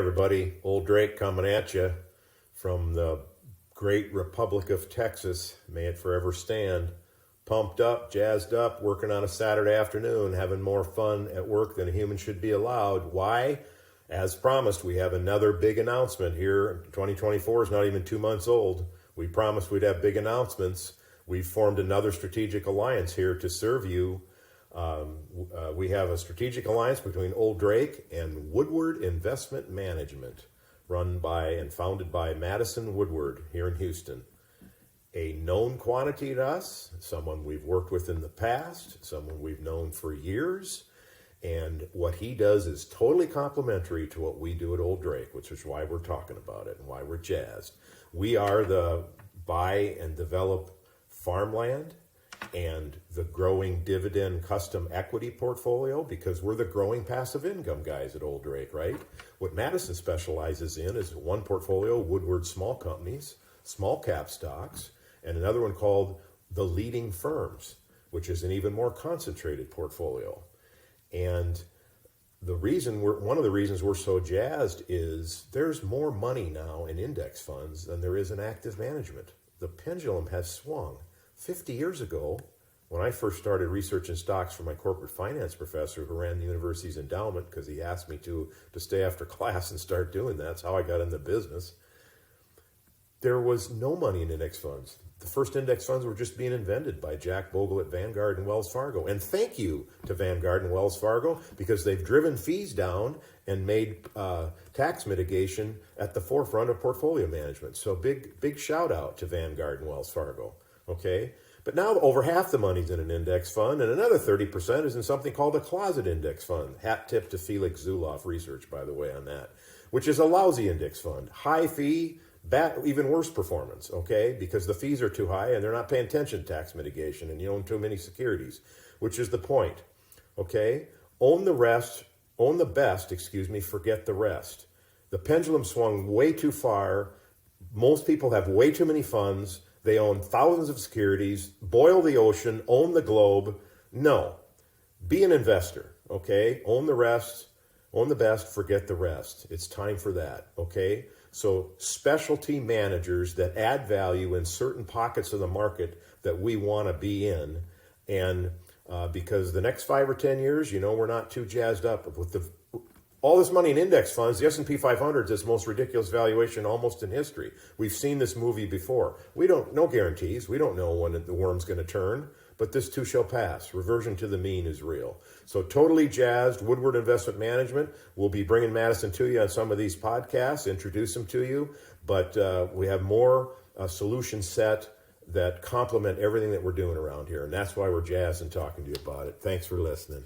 everybody, Old Drake coming at you from the great Republic of Texas. May it forever stand. Pumped up, jazzed up, working on a Saturday afternoon, having more fun at work than a human should be allowed. Why? As promised, we have another big announcement here. 2024 is not even 2 months old. We promised we'd have big announcements. We've formed another strategic alliance here to serve you. We have a strategic alliance between Old Drake and Woodward Investment Management, run by and founded by Madison Woodward here in Houston. A known quantity to us, someone we've worked with in the past, someone we've known for years, and what he does is totally complementary to what we do at Old Drake, which is why we're talking about it and why we're jazzed. We are the buy and develop farmland and the growing dividend custom equity portfolio, because we're the growing passive income guys at Old Drake, right? What Madison specializes in is one portfolio, Woodward Small Companies, small cap stocks, and another one called the Leading Firms, which is an even more concentrated portfolio. And one of the reasons we're so jazzed is there's more money now in index funds than there is in active management. The pendulum has swung. 50 years ago, when I first started researching stocks for my corporate finance professor who ran the university's endowment, because he asked me to stay after class and start doing that. That's how I got in the business. There was no money in index funds. The first index funds were just being invented by Jack Bogle at Vanguard and Wells Fargo. And thank you to Vanguard and Wells Fargo, because they've driven fees down and made tax mitigation at the forefront of portfolio management. So big shout out to Vanguard and Wells Fargo. Okay? But now over half the money's in an index fund, and another 30% is in something called a closet index fund. Hat tip to Felix Zuloff research, by the way, on that, which is a lousy index fund. High fee, even worse performance, okay? Because the fees are too high and they're not paying attention to tax mitigation and you own too many securities, which is the point, okay? Own the best, forget the rest. The pendulum swung way too far. Most people have way too many funds. They own thousands of securities, boil the ocean, own the globe. No, be an investor, okay? Own the rest, own the best, forget the rest. It's time for that, okay? So specialty managers that add value in certain pockets of the market that we want to be in. And because the next 5 or 10 years, we're not too jazzed up with all this money in index funds. The S&P 500 is the most ridiculous valuation almost in history. We've seen this movie before. No guarantees. We don't know when the worm's going to turn, but this too shall pass. Reversion to the mean is real. So totally jazzed. Woodward Investment Management. We'll be bringing Madison to you on some of these podcasts, introduce them to you, but we have more solution set that complement everything that we're doing around here, and that's why we're jazzed and talking to you about it. Thanks for listening.